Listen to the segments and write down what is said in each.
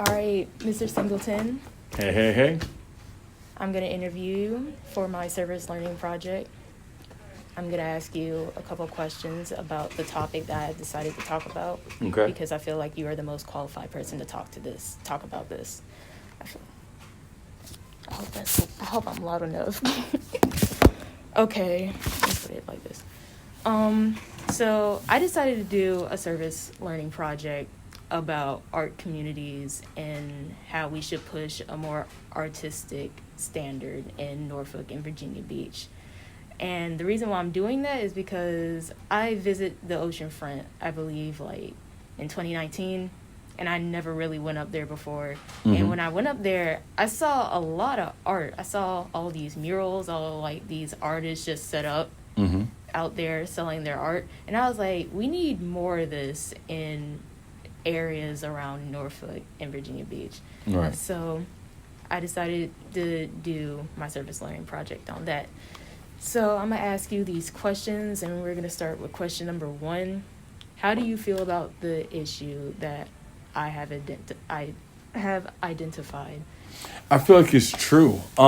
All right, Mr. Singleton, Hey, hey, hey. I'm going to interview you for my service learning project. I'm going to ask you a couple questions about the topic that I decided to talk about. Okay. Because I feel like you are the most qualified person to talk about this. I hope I'm loud enough. Okay, let's put it like this. So I decided to do a service learning project about art communities and how we should push a more artistic standard in Norfolk and Virginia Beach. And the reason why I'm doing that is because I visit the oceanfront, I believe, like in 2019, and I never really went up there before. Mm-hmm. And when I went up there, I saw a lot of art. I saw all these murals, all like these artists just set up out there selling their art. And I was like, we need more of this in areas around Norfolk and Virginia Beach. Right. So I decided to do my service learning project on that. So I'm going to ask you these questions, and we're going to start with question number 1. How do you feel about the issue that I have identified? I feel like it's true. I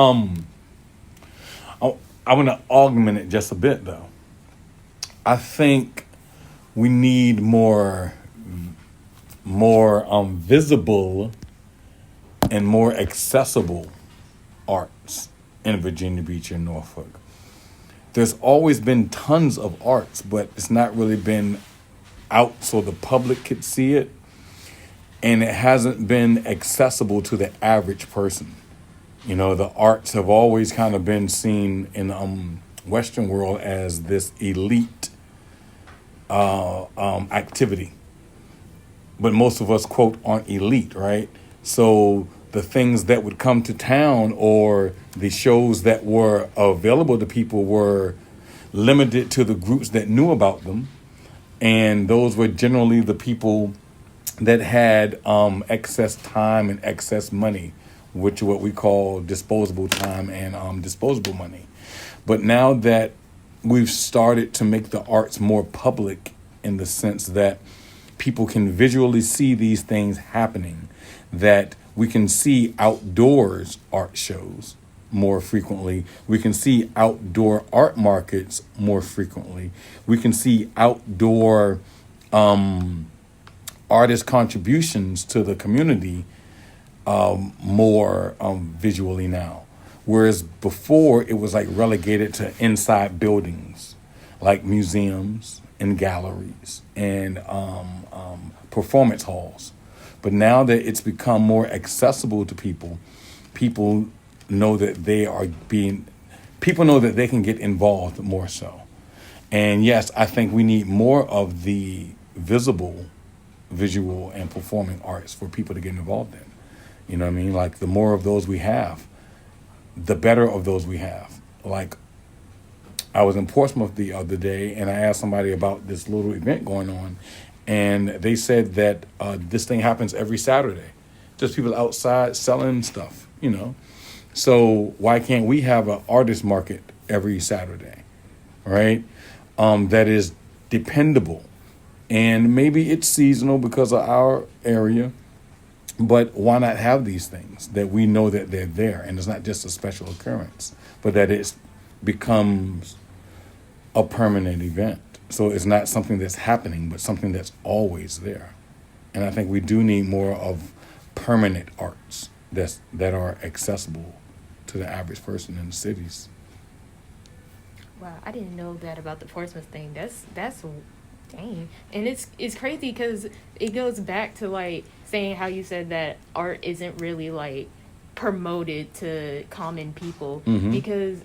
want to augment it just a bit, though. I think we need more visible and more accessible arts in Virginia Beach and Norfolk. There's always been tons of arts, but it's not really been out so the public could see it. And it hasn't been accessible to the average person. You know, the arts have always kind of been seen in the Western world as this elite activity. But most of us, quote, aren't elite, right? So the things that would come to town or the shows that were available to people were limited to the groups that knew about them. And those were generally the people that had excess time and excess money, which are what we call disposable time and disposable money. But now that we've started to make the arts more public in the sense that people can visually see these things happening, that we can see outdoors art shows more frequently. We can see outdoor art markets more frequently. We can see outdoor artist contributions to the community more visually now. Whereas before it was like relegated to inside buildings like museums and galleries and performance halls. But now that it's become more accessible to people, people know that they can get involved more so. And yes, I think we need more of the visual and performing arts for people to get involved in. You know what I mean? Like the more of those we have, the better of those we have. Like I was in Portsmouth the other day and I asked somebody about this little event going on, and they said that this thing happens every Saturday. Just people outside selling stuff, you know. So why can't we have an artist market every Saturday, right? That is dependable. And maybe it's seasonal because of our area, but why not have these things that we know that they're there and it's not just a special occurrence, but that it becomes a permanent event. So it's not something that's happening, but something that's always there. And I think we do need more of permanent arts that are accessible to the average person in the cities. Wow, I didn't know that about the Portsmouth thing. That's dang. And it's crazy because it goes back to like saying how you said that art isn't really like promoted to common people, because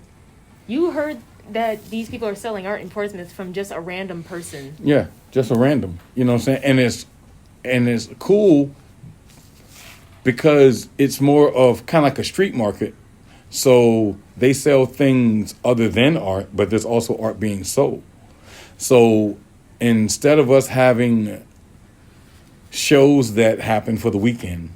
you heard that these people are selling art in Portsmouth from just a random person. Yeah, just a random, you know what I'm saying? And it's cool because it's more of kind of like a street market. So they sell things other than art, but there's also art being sold. So instead of us having shows that happen for the weekend,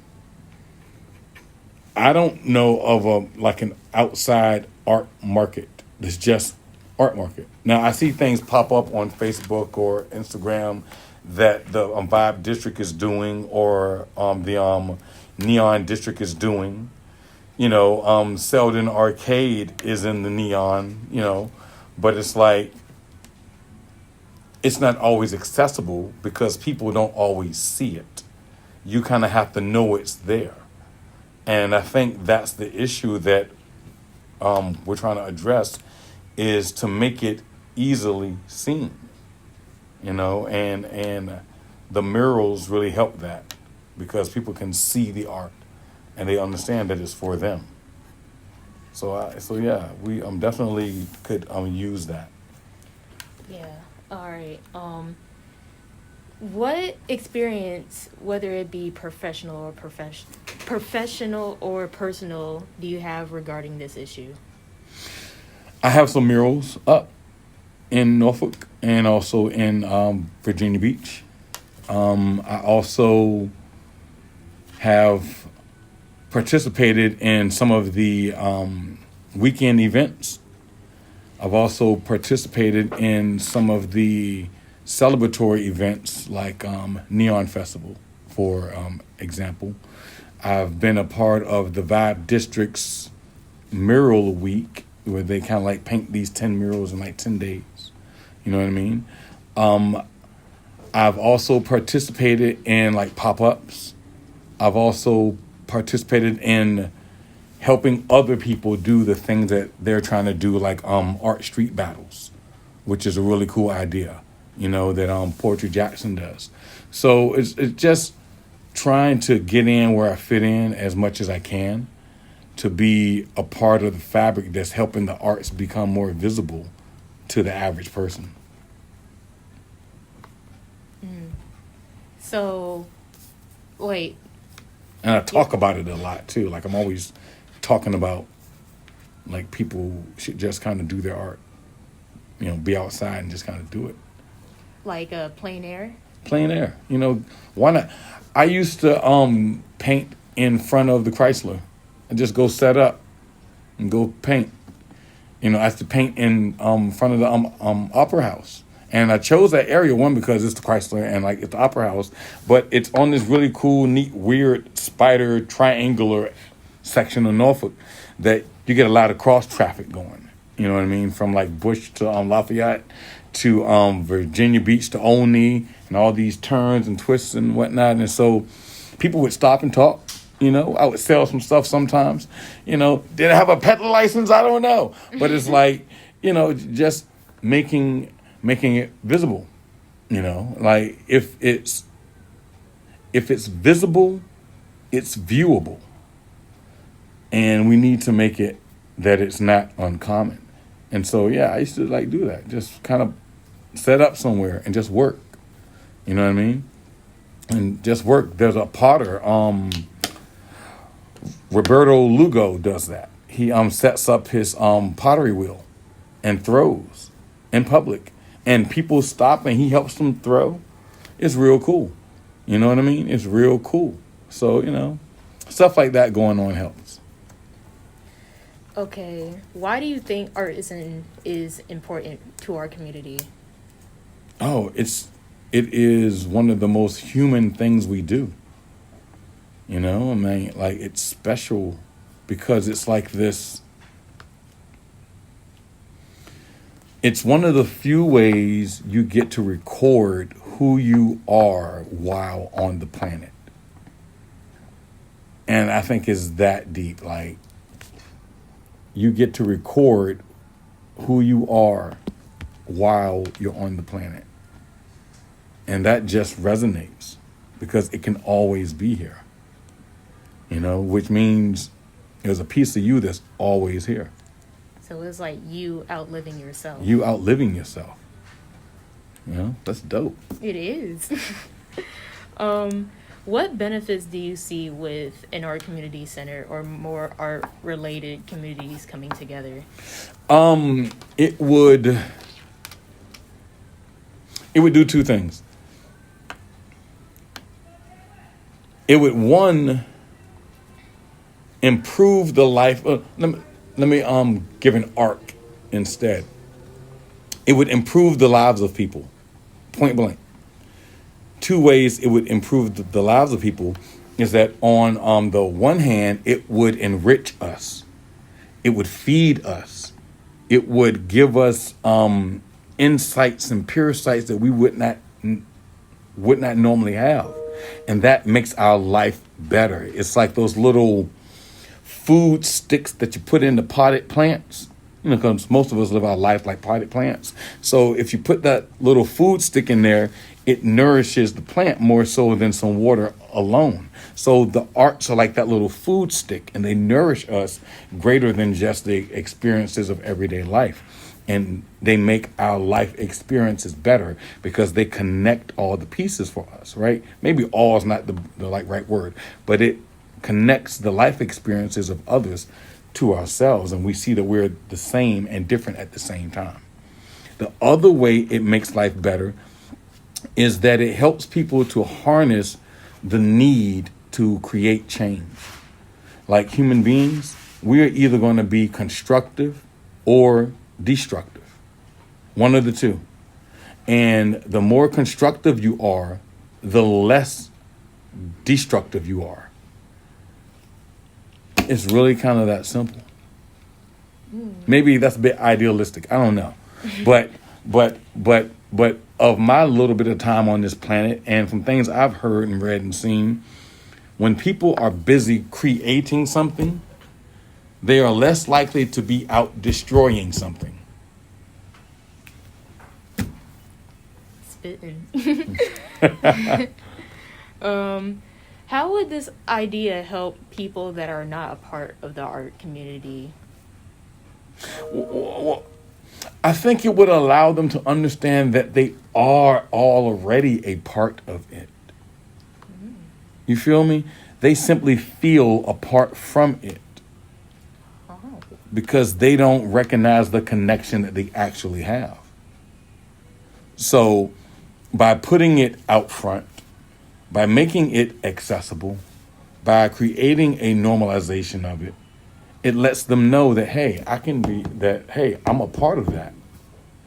I don't know of an outside art market that's just art market. Now I see things pop up on Facebook or Instagram that the Vibe District is doing, or the Neon District is doing. Selden Arcade is in the Neon, but it's like, it's not always accessible because people don't always see it. You kind of have to know it's there. And I think that's the issue that we're trying to address, is to make it easily seen, and the murals really help that, because people can see the art and they understand that it's for them. So yeah, we definitely could use that. Yeah. All right. What experience, whether it be professional or personal, do you have regarding this issue? I have some murals up in Norfolk and also in Virginia Beach. I also have participated in some of the weekend events. I've also participated in some of the celebratory events like Neon Festival, for example. I've been a part of the Vibe District's Mural Week, where they kind of like paint these 10 murals in like 10 days. You know what I mean? I've also participated in like pop-ups. I've also participated in helping other people do the things that they're trying to do, like art street battles, which is a really cool idea, that Poetry Jackson does. So it's just trying to get in where I fit in as much as I can, to be a part of the fabric that's helping the arts become more visible to the average person. So, wait. And I talk about it a lot too. Like, I'm always talking about, like, people should just kind of do their art, be outside and just kind of do it. Like plein air? Plein air. Why not? I used to paint in front of the Chrysler and just go set up and go paint. I used to paint in front of the Opera House. And I chose that area, one, because it's the Chrysler and like it's the Opera House, but it's on this really cool, neat, weird spider triangular section of Norfolk that you get a lot of cross traffic going. You know what I mean? From like Bush to Lafayette to Virginia Beach to Olney, and all these turns and twists and whatnot. And so people would stop and talk. I would sell some stuff sometimes. Did I have a peddler license? I don't know. But it's like, just making it visible. Like if it's visible, it's viewable. And we need to make it that it's not uncommon. And so, yeah, I used to like do that. Just kind of set up somewhere and just work. You know what I mean? And just work. There's a potter, Roberto Lugo does that. He sets up his pottery wheel and throws in public. And people stop and he helps them throw. It's real cool. You know what I mean? It's real cool. So, stuff like that going on helps. Okay. Why do you think art is important to our community? Oh, it is one of the most human things we do. Like, it's special because it's like this. It's one of the few ways you get to record who you are while on the planet. And I think it's that deep. Like, you get to record who you are while you're on the planet. And that just resonates because it can always be here. Which means there's a piece of you that's always here. So it's like you outliving yourself. You outliving yourself. That's dope. It is. What benefits do you see with an art community center or more art-related communities coming together? It would do two things. It would, one, improve the life. Let me give an arc instead. It would improve the lives of people, point blank. two ways it would improve the lives of people is that on the one hand, it would enrich us. It would feed us. It would give us insights and pure sights that we would not normally have. And that makes our life better. It's like those little food sticks that you put in the potted plants. Because most of us live our life like potted plants. So if you put that little food stick in there, it nourishes the plant more so than some water alone. So the arts are like that little food stick, and they nourish us greater than just the experiences of everyday life. And they make our life experiences better because they connect all the pieces for us, right? Maybe all is not the right word, but it connects the life experiences of others to ourselves, and we see that we're the same and different at the same time. The other way it makes life better is that it helps people to harness the need to create change. Like human beings, we are either going to be constructive or destructive. One of the two. And the more constructive you are, the less destructive you are. It's really kind of that simple. Maybe that's a bit idealistic. I don't know. But of my little bit of time on this planet and from things I've heard and read and seen, when people are busy creating something, they are less likely to be out destroying something. Spitting. How would this idea help people that are not a part of the art community? Well, I think it would allow them to understand that they are already a part of it. You feel me? They simply feel apart from it because they don't recognize the connection that they actually have. So by putting it out front, by making it accessible, by creating a normalization of it, it lets them know that, hey, I'm a part of that.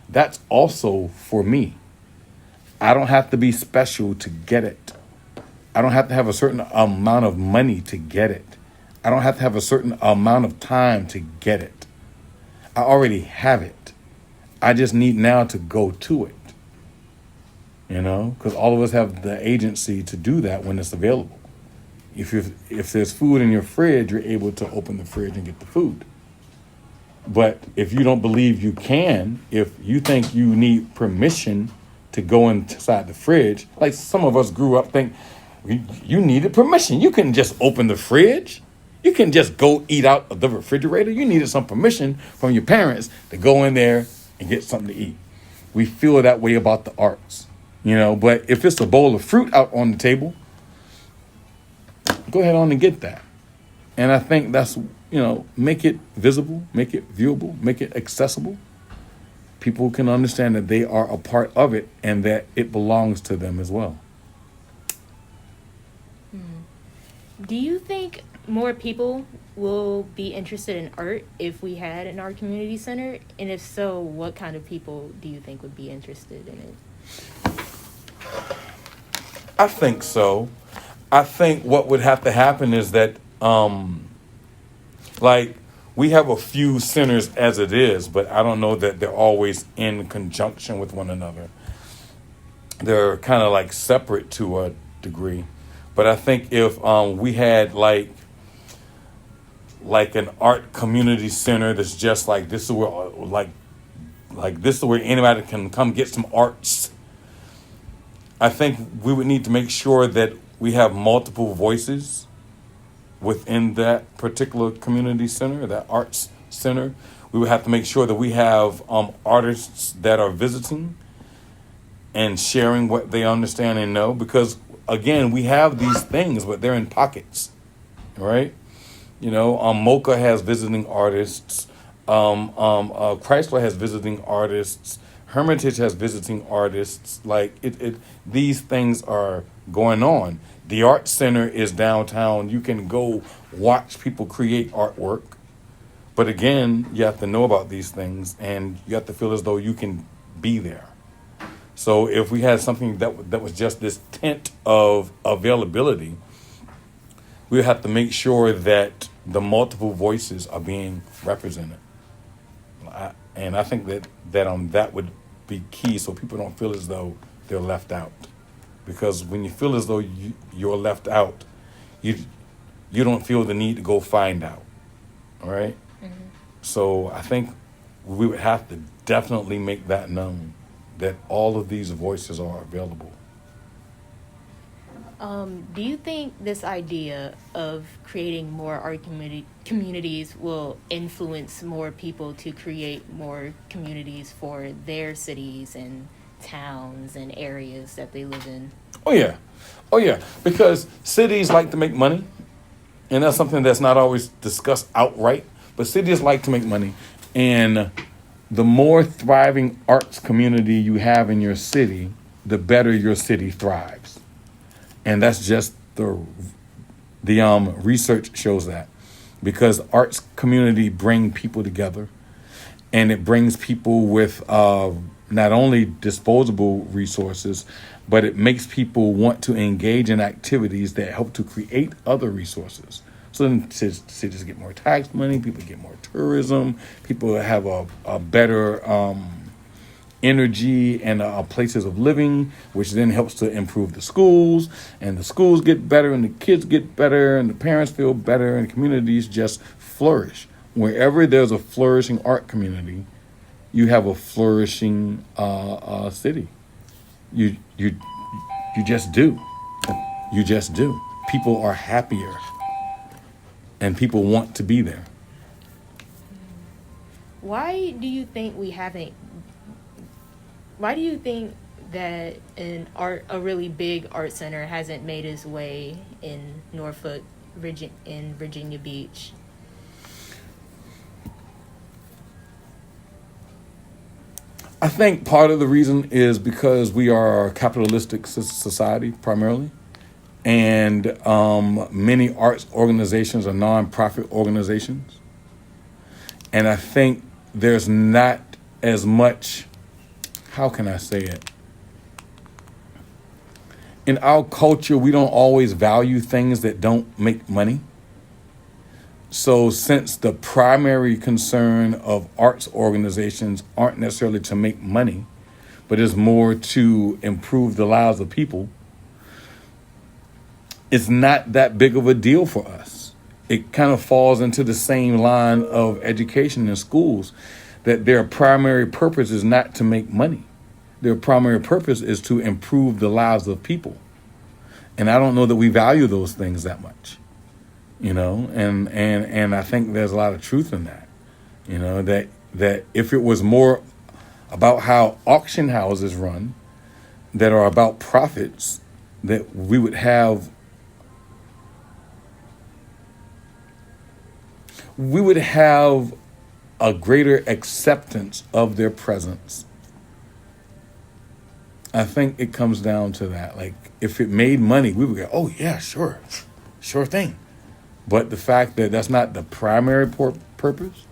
That's also for me. I don't have to be special to get it. I don't have to have a certain amount of money to get it. I don't have to have a certain amount of time to get it. I already have it. I just need now to go to it. Because all of us have the agency to do that when it's available. If there's food in your fridge, you're able to open the fridge and get the food. But if you don't believe you can, if you think you need permission to go inside the fridge, like some of us grew up think you needed permission. You couldn't just open the fridge. You couldn't just go eat out of the refrigerator. You needed some permission from your parents to go in there and get something to eat. We feel that way about the arts, but if it's a bowl of fruit out on the table, go ahead on and get that. And I think that's, make it visible, make it viewable, make it accessible. People can understand that they are a part of it and that it belongs to them as well. Do you think more people will be interested in art if we had an art community center? And if so, what kind of people do you think would be interested in it? I think so. I think what would have to happen is that, we have a few centers as it is, but I don't know that they're always in conjunction with one another. They're kind of like separate to a degree. But I think if we had like an art community center that's just like this is where this is where anybody can come get some arts. I think we would need to make sure that we have multiple voices within that particular community center, that arts center. We would have to make sure that we have artists that are visiting and sharing what they understand and know, because again, we have these things, but they're in pockets, right? Mocha has visiting artists. Chrysler has visiting artists. Hermitage has visiting artists. These things are going on. The art center is downtown. You can go watch people create artwork. But again, you have to know about these things and you have to feel as though you can be there. So if we had something that was just this tint of availability, we have to make sure that the multiple voices are being represented. And I think that would be key, so people don't feel as though they're left out. Because when you feel as though you're left out, you don't feel the need to go find out. All right? Mm-hmm. So I think we would have to definitely make that known, that all of these voices are available. Do you think this idea of creating more art communities will influence more people to create more communities for their cities and towns and areas that they live in? Oh yeah, because cities like to make money, and that's something that's not always discussed outright, but cities like to make money, and the more thriving arts community you have in your city, the better your city thrives. And that's just the research shows that, because arts community bring people together, and it brings people with not only disposable resources, but it makes people want to engage in activities that help to create other resources. So then cities get more tax money, people get more tourism, people have a better energy and places of living, which then helps to improve the schools, and the schools get better, and the kids get better, and the parents feel better, and communities just flourish. Wherever there's a flourishing art community, you have a flourishing city. You just do. You just do. People are happier, and people want to be there. Why do you think that a really big art center hasn't made its way in Norfolk, in Virginia Beach? I think part of the reason is because we are a capitalistic society primarily, and many arts organizations are nonprofit organizations, and I think there's not as much, how can I say it? In our culture, we don't always value things that don't make money. So since the primary concern of arts organizations aren't necessarily to make money, but is more to improve the lives of people, it's not that big of a deal for us. It kind of falls into the same line of education in schools, that their primary purpose is not to make money. Their primary purpose is to improve the lives of people. And I don't know that we value those things that much, and I think there's a lot of truth in that, that if it was more about how auction houses run, that are about profits, that we would have a greater acceptance of their presence. I think it comes down to that. Like, if it made money, we would go, oh yeah, sure thing. But the fact that that's not the primary purpose,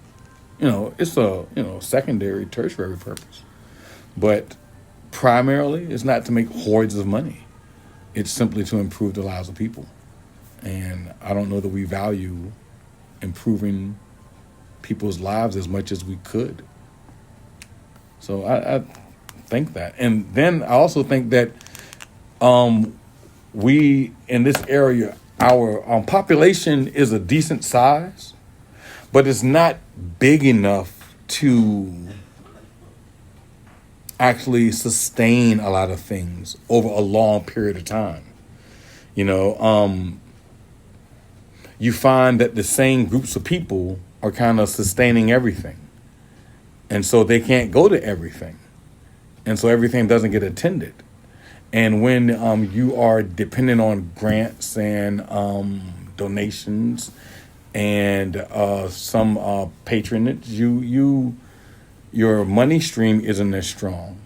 it's a secondary, tertiary purpose. But primarily, it's not to make hordes of money. It's simply to improve the lives of people. And I don't know that we value improving people's lives as much as we could. So I think that. And then I also think that we, in this area, our population is a decent size, but it's not big enough to actually sustain a lot of things over a long period of time. You find that the same groups of people are kind of sustaining everything. And so they can't go to everything. And so everything doesn't get attended. And when you are dependent on grants and donations and some patronage, your money stream isn't as strong.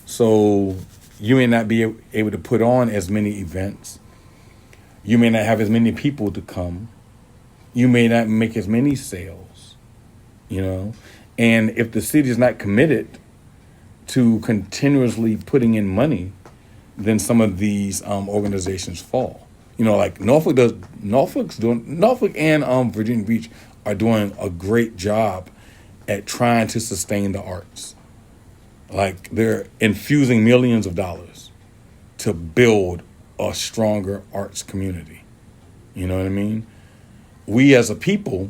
So you may not be able to put on as many events. You may not have as many people to come. You may not make as many sales, And if the city is not committed to continuously putting in money, then some of these organizations fall. You know, like Norfolk and Virginia Beach are doing a great job at trying to sustain the arts. Like they're infusing millions of dollars to build a stronger arts community. You know what I mean? We as a people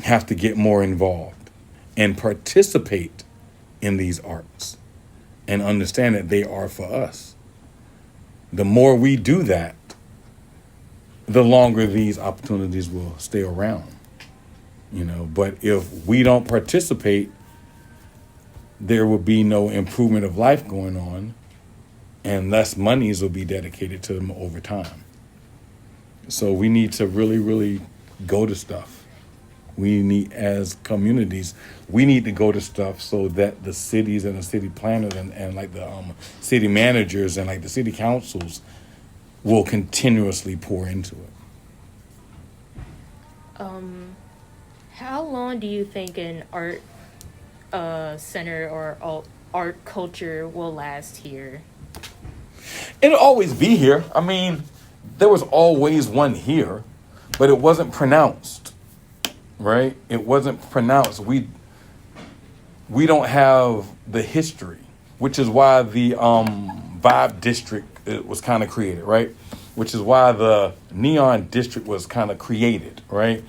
have to get more involved and participate in these arts and understand that they are for us. The more we do that, the longer these opportunities will stay around. You know, but if we don't participate, there will be no improvement of life going on, and less monies will be dedicated to them over time. So we need to really, really go to stuff. We need, as communities, we need to go to stuff so that the cities and the city planners and like the city managers and like the city councils will continuously pour into it. How long do you think an art center or art culture will last here? It'll always be here. I mean, there was always one here, but it wasn't pronounced, right? It wasn't pronounced. We don't have the history, which is why the Vibe District was kind of created, right? Which is why the Neon District was kind of created, right?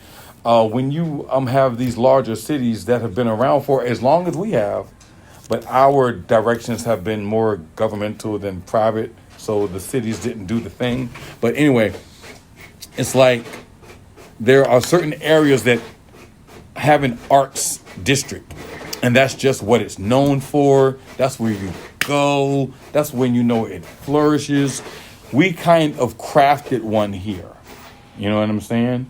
When you have these larger cities that have been around for as long as we have, but our directions have been more governmental than private, so the cities didn't do the thing. But anyway, it's like there are certain areas that have an arts district, and that's just what it's known for. That's where you go. That's when you know it flourishes. We kind of crafted one here. You know what I'm saying?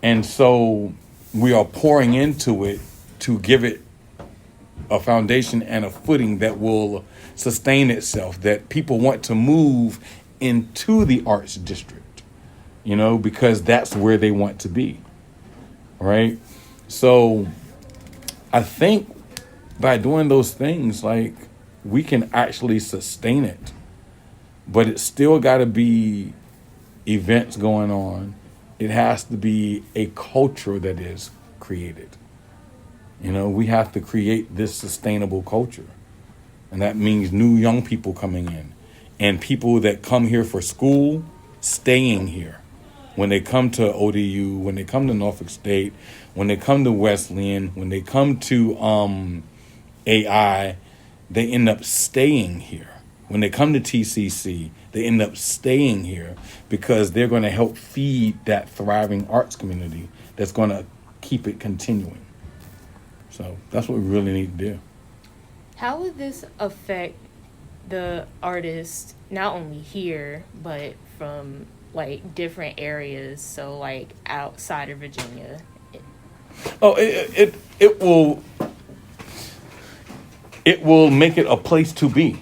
And so we are pouring into it to give it a foundation and a footing that will sustain itself, that people want to move into the arts district, you know, because that's where they want to be, right? So I think by doing those things, like, we can actually sustain it, but it's still got to be events going on. It has to be a culture that is created. You know, we have to create this sustainable culture. And that means new young people coming in and people that come here for school, staying here. When they come to ODU, when they come to Norfolk State, when they come to Wesleyan, when they come to AI, they end up staying here. When they come to TCC, they end up staying here because they're going to help feed that thriving arts community that's going to keep it continuing. So that's what we really need to do. How would this affect the artists, not only here, but from like different areas, so like outside of Virginia? Oh, it will make it a place to be.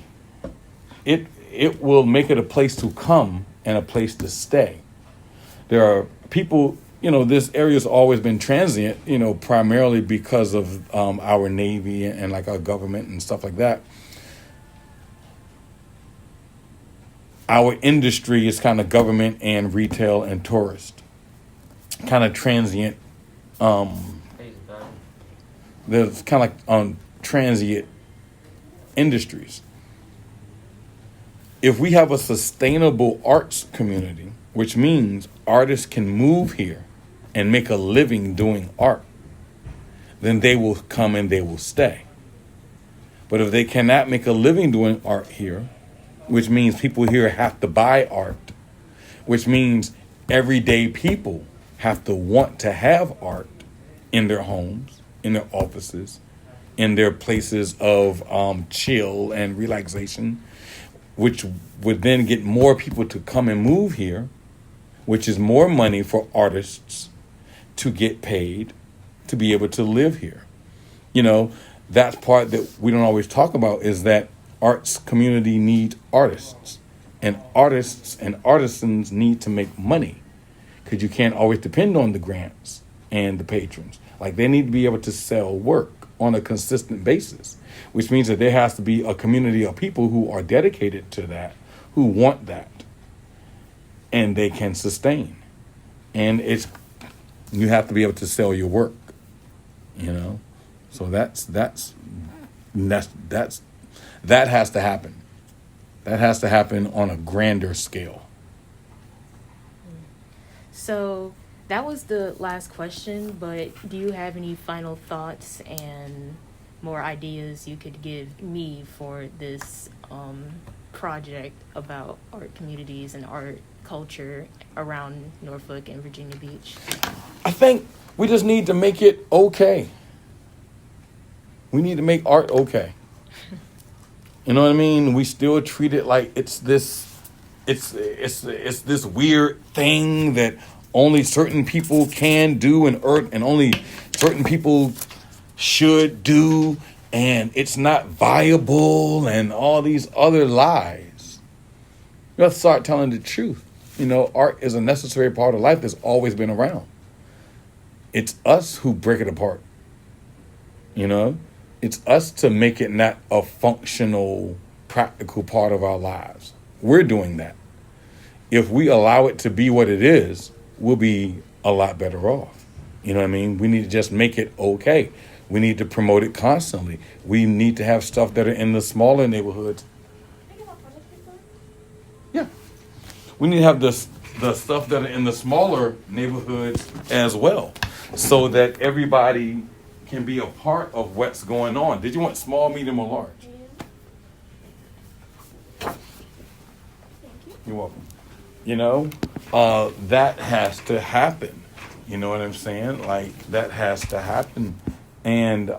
It will make it a place to come and a place to stay. There are people, you know, this area's always been transient, you know, primarily because of our Navy and like our government and stuff like that. Our industry is kind of government and retail and tourist, kind of transient. There's kind of like transient industries. If we have a sustainable arts community, which means artists can move here and make a living doing art, then they will come and they will stay. But if they cannot make a living doing art here, which means people here have to buy art, which means everyday people have to want to have art in their homes, in their offices, in their places of chill and relaxation, which would then get more people to come and move here, which is more money for artists to get paid to be able to live here. You know, that's part that we don't always talk about, is that arts community needs artists, and artists and artisans need to make money, because you can't always depend on the grants and the patrons. Like, they need to be able to sell work. on a consistent basis, which means that there has to be a community of people who are dedicated to that, who want that, and they can sustain. And you have to be able to sell your work, you know. So that has to happen. That has to happen on a grander scale. So that was the last question, but do you have any final thoughts and more ideas you could give me for this project about art communities and art culture around Norfolk and Virginia Beach? I think we just need to make it okay. We need to make art okay. You know what I mean? We still treat it like it's this weird thing that only certain people can do and only certain people should do, and it's not viable and all these other lies. You have to start telling the truth. You know, art is a necessary part of life that's always been around. It's us who break it apart. You know? It's us to make it not a functional, practical part of our lives. We're doing that. If we allow it to be what it is, we'll be a lot better off. You know what I mean? We need to just make it okay. We need to promote it constantly. We need to have stuff that are in the smaller neighborhoods. Yeah. We need to have the stuff that are in the smaller neighborhoods as well, so that everybody can be a part of what's going on. Did you want small, medium, or large? Thank you. You're welcome. You know, that has to happen. You know what I'm saying? Like, that has to happen. And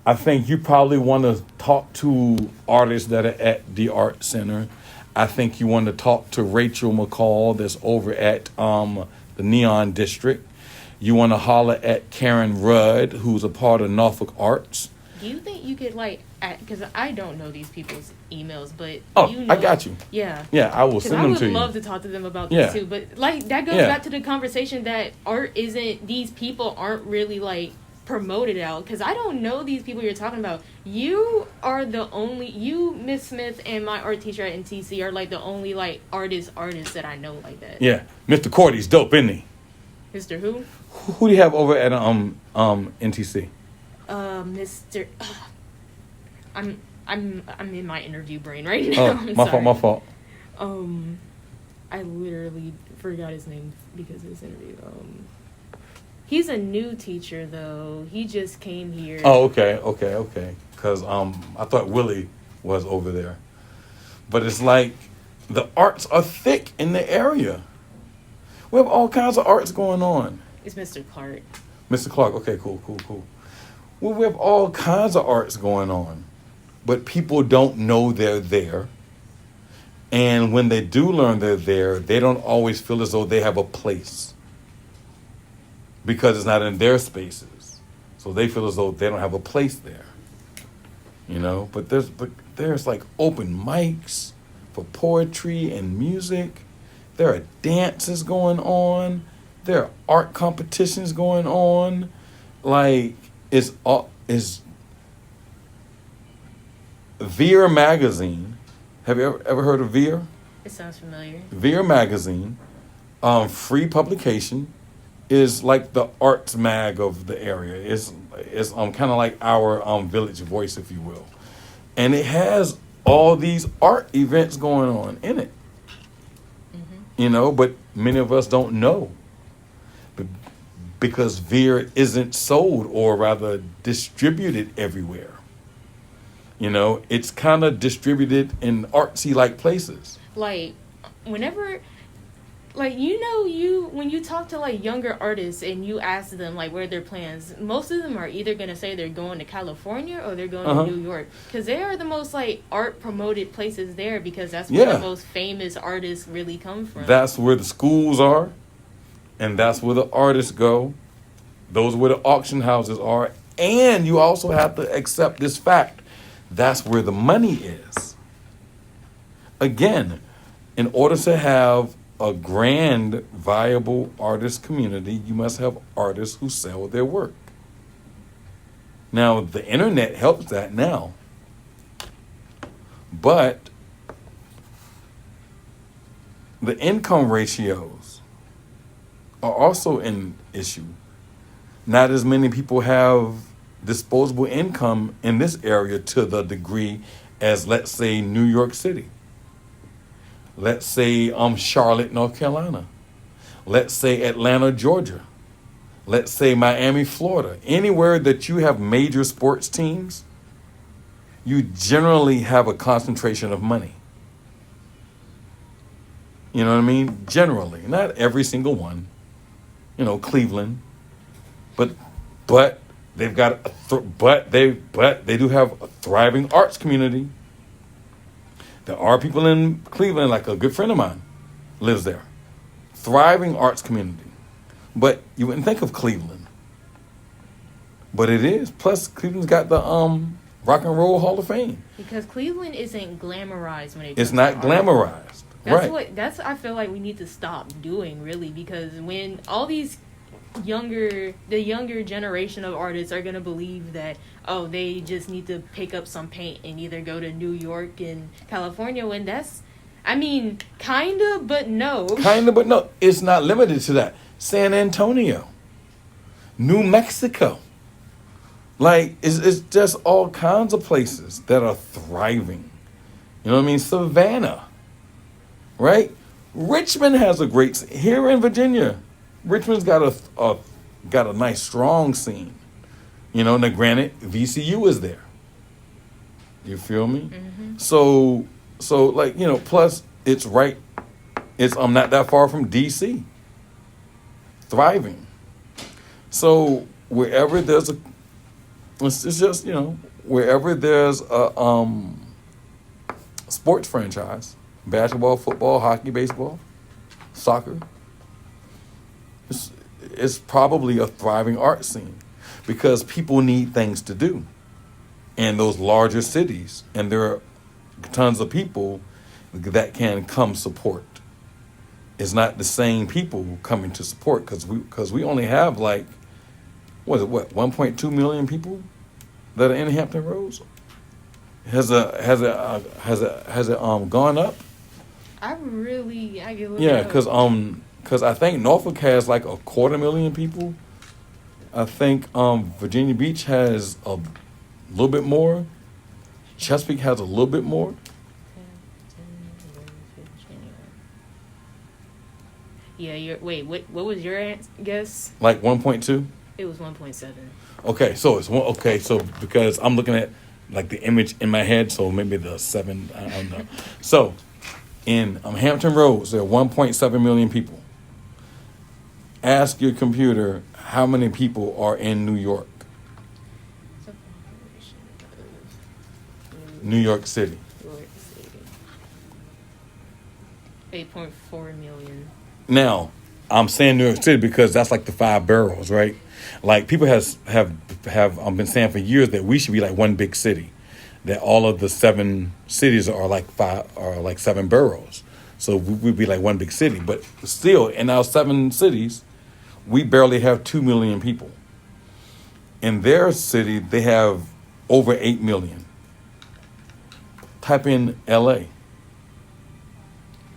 I think you probably want to talk to artists that are at the Art Center. I think you want to talk to Rachel McCall that's over at the Neon District. You want to holler at Karen Rudd, who's a part of Norfolk Arts. Do you think you could, like, because I don't know these people's emails, but you know, I got you. Yeah. Yeah, I will send them to you. I would love to talk to them about this too, but like that goes back to the conversation that these people aren't really like promoted out, because I don't know these people you're talking about. You are the only, Miss Smith, and my art teacher at NTC are like the only like artists that I know like that. Yeah, Mr. Cordy's dope, isn't he? Mr. Who? Who do you have over at NTC? Mr. I'm in my interview brain right now. Oh, my fault. I literally forgot his name because of this interview. He's a new teacher though. He just came here. Oh, okay. Because I thought Willie was over there, but it's like the arts are thick in the area. We have all kinds of arts going on. It's Mr. Clark. Mr. Clark. Okay, cool. Well, we have all kinds of arts going on, but people don't know they're there. And when they do learn they're there, they don't always feel as though they have a place because it's not in their spaces. So they feel as though they don't have a place there. You know, but there's like open mics for poetry and music. There are dances going on. There are art competitions going on. Like, it's Veer magazine. Have you ever heard of Veer? It sounds familiar. Veer magazine, free publication, is like the arts mag of the area. It's kind of like our Village Voice, if you will, and it has all these art events going on in it. You know, but many of us don't know because Veer isn't sold, or rather distributed everywhere. You know, it's kind of distributed in artsy like places. Like, whenever, like, when you talk to like younger artists and you ask them like where their plans, most of them are either going to say they're going to California or they're going to New York, because they are the most like art promoted places there, because that's where the most famous artists really come from. That's where the schools are, and that's where the artists go. Those are where the auction houses are. And you also have to accept this fact. That's where the money is. Again, in order to have a grand, viable artist community, you must have artists who sell their work. Now, the internet helps that now. But the income ratios are also an issue. Not as many people have disposable income in this area to the degree as, let's say, New York City. Let's say Charlotte, North Carolina. Let's say Atlanta, Georgia. Let's say Miami, Florida. Anywhere that you have major sports teams, you generally have a concentration of money. You know what I mean? Generally, not every single one. You know, Cleveland, but they've got but they do have a thriving arts community. There are people in Cleveland, like a good friend of mine lives there. Thriving arts community. But you wouldn't think of Cleveland. But it is. Plus, Cleveland's got the Rock and Roll Hall of Fame. Because Cleveland isn't glamorized when it comes It's not to art. glamorized. That's I feel like we need to stop doing, really, because when all these the younger generation of artists are going to believe that, oh, they just need to pick up some paint and either go to New York and California, when that's, I mean, kind of, but no. Kind of, but no. It's not limited to that. San Antonio, New Mexico. Like, it's just all kinds of places that are thriving. You know what I mean? Savannah, right? Richmond has a great scene. Here in Virginia, Richmond's got a nice, strong scene. You know, now granted, VCU is there. You feel me? Mm-hmm. So like, you know, plus it's not that far from DC. Thriving. So wherever there's it's just, you know, wherever there's a sports franchise, basketball, football, hockey, baseball, soccer, it's probably a thriving art scene because people need things to do in those larger cities, and there are tons of people that can come support. It's not the same people coming to support because we only have like 1.2 million people that are in Hampton Roads. Has it gone up? I get look Yeah, it up. because I think Norfolk has like 250,000 people. I think Virginia Beach has a little bit more. Chesapeake has a little bit more. Yeah, what was your guess? Like 1.2. It was 1.7. Okay, so so because I'm looking at like the image in my head, so maybe the 7. I don't know. So in Hampton Roads, there are 1.7 million people. Ask your computer how many people are in New York. New York City. 8.4 million. Now, I'm saying New York City because that's like the 5 boroughs, right? Like people have been saying for years that we should be like one big city, that all of the 7 cities are like 7 boroughs. So we'd be like one big city, but still in our 7 cities, we barely have 2 million people. In their city, they have over 8 million. Type in LA.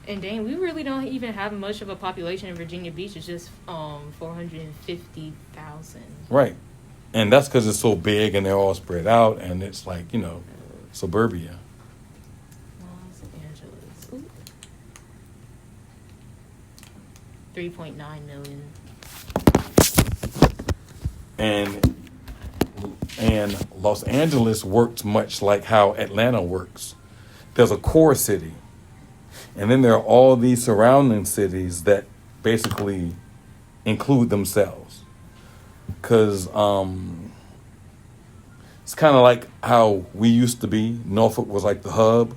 And dang, we really don't even have much of a population in Virginia Beach. It's just 450,000. Right. And that's because it's so big and they're all spread out and it's like, you know, suburbia. Los Angeles. Ooh. 3.9 million. And Los Angeles works much like how Atlanta works. There's a core city. And then there are all these surrounding cities that basically include themselves. Because it's kind of like how we used to be. Norfolk was like the hub.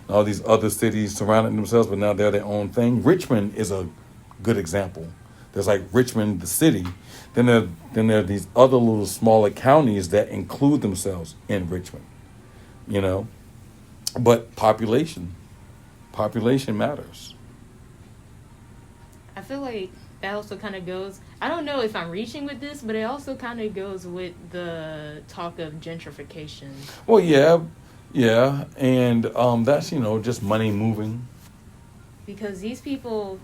And all these other cities surrounding themselves, but now they're their own thing. Richmond is a good example. There's like Richmond, the city. Then there are these other little smaller counties that include themselves in Richmond. You know? But population matters. I feel like that also kind of goes, I don't know if I'm reaching with this, but it also kind of goes with the talk of gentrification. Well, yeah, and that's just money moving. Because these people,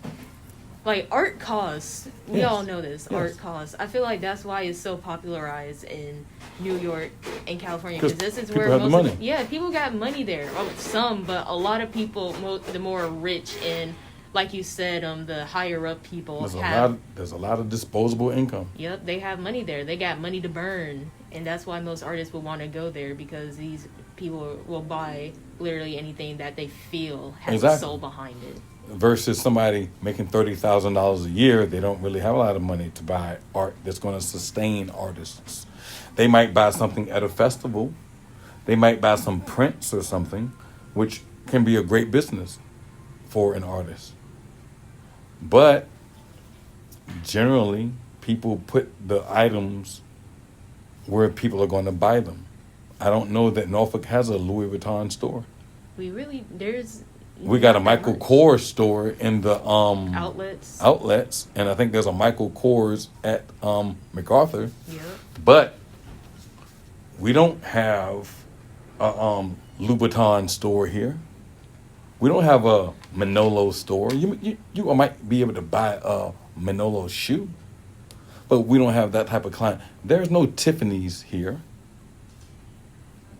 like, art costs. We Yes. all know this. Yes. Art costs. I feel like that's why it's so popularized in New York and California. 'Cause Because this is people where have the most money. yeah, people got money there. Oh, some, but a lot of people, the more rich and, like you said, the higher up people There's a lot of disposable income. Yep, they have money there. They got money to burn, and that's why most artists will want to go there, because these people will buy literally anything that they feel has a Exactly. soul behind it. Versus somebody making $30,000 a year, they don't really have a lot of money to buy art that's going to sustain artists. They might buy something at a festival. They might buy some prints or something, which can be a great business for an artist. But generally, people put the items where people are going to buy them. I don't know that Norfolk has a Louis Vuitton store. We got a Michael Kors store in the outlets, and I think there's a Michael Kors at MacArthur. Yep. But we don't have a Louis Vuitton store here. We don't have a Manolo store. You might be able to buy a Manolo shoe, but we don't have that type of client. There's no Tiffany's here.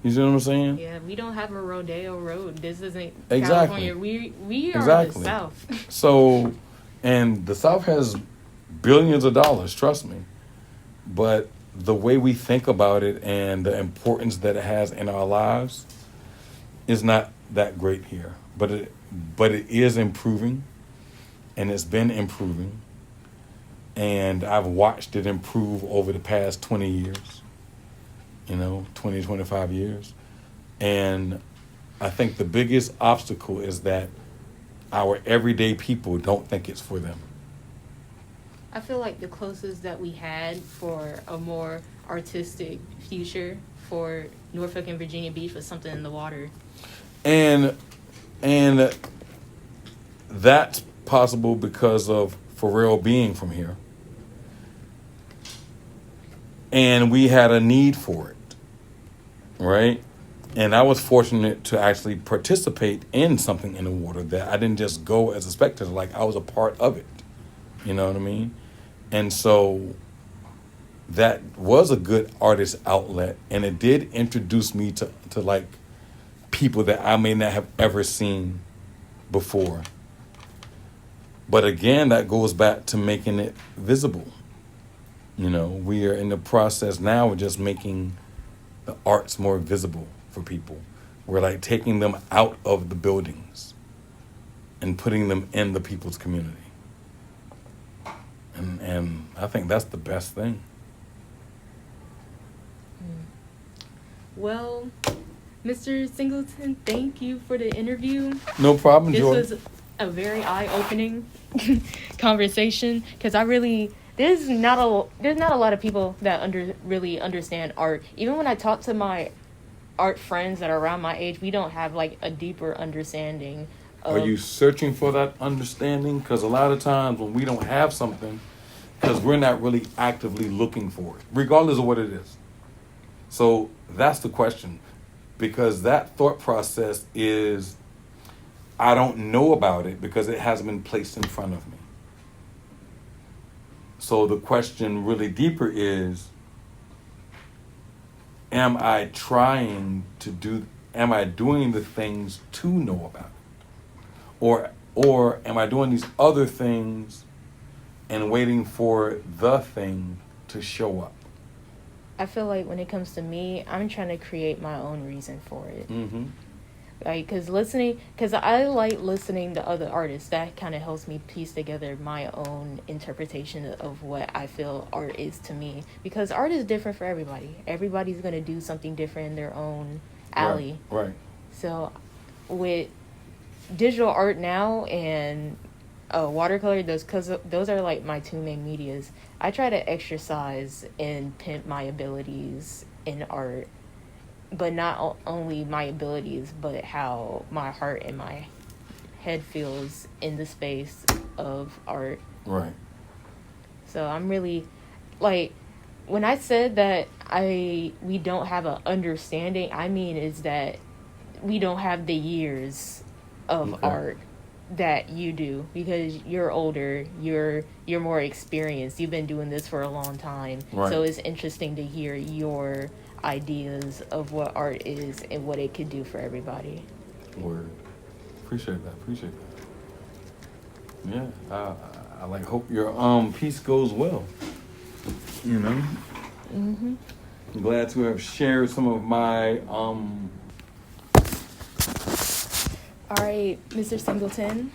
You see what I'm saying? Yeah, we don't have a Rodeo Road. This isn't Exactly. California. We are Exactly. the South. So, and the South has billions of dollars, trust me. But the way we think about it and the importance that it has in our lives is not that great here. But it is improving, and it's been improving. And I've watched it improve over the past 20 years. 20, 25 years. And I think the biggest obstacle is that our everyday people don't think it's for them. I feel like the closest that we had for a more artistic future for Norfolk and Virginia Beach was something in the water. And that's possible because of Pharrell being from here. And we had a need for it, right? And I was fortunate to actually participate in something in the water that I didn't just go as a spectator, like I was a part of it. You know what I mean? And so that was a good artist outlet, and it did introduce me to like people that I may not have ever seen before. But again, that goes back to making it visible. We are in the process now of just making the arts more visible for people. We're like taking them out of the buildings and putting them in the people's community. And I think that's the best thing. Well, Mr. Singleton, thank you for the interview. No problem, Joy. This was a very eye-opening conversation, because there's not a lot of people that really understand art. Even when I talk to my art friends that are around my age, we don't have like a deeper understanding of... Are you searching for that understanding? Because a lot of times when we don't have something, because we're not really actively looking for it, regardless of what it is. So that's the question. Because that thought process is, I don't know about it because it hasn't been placed in front of me. So the question really deeper is, am I doing the things to know about it? Or am I doing these other things and waiting for the thing to show up? I feel like when it comes to me, I'm trying to create my own reason for it. Mm-hmm. Like, because I like listening to other artists. That kind of helps me piece together my own interpretation of what I feel art is to me. Because art is different for everybody. Everybody's going to do something different in their own alley. Right. So with digital art now and watercolor, those are like my two main medias. I try to exercise and pimp my abilities in art. But not only my abilities, but how my heart and my head feels in the space of art. Right. So I'm really, like, when I said that we don't have an understanding, I mean is that we don't have the years of art that you do, because you're older, you're more experienced, you've been doing this for a long time. Right. So it's interesting to hear your ideas of what art is and what it could do for everybody. Word. Appreciate that. Yeah, I like hope your piece goes well. You know. Mm-hmm. I'm glad to have shared some of my All right, Mr. Singleton,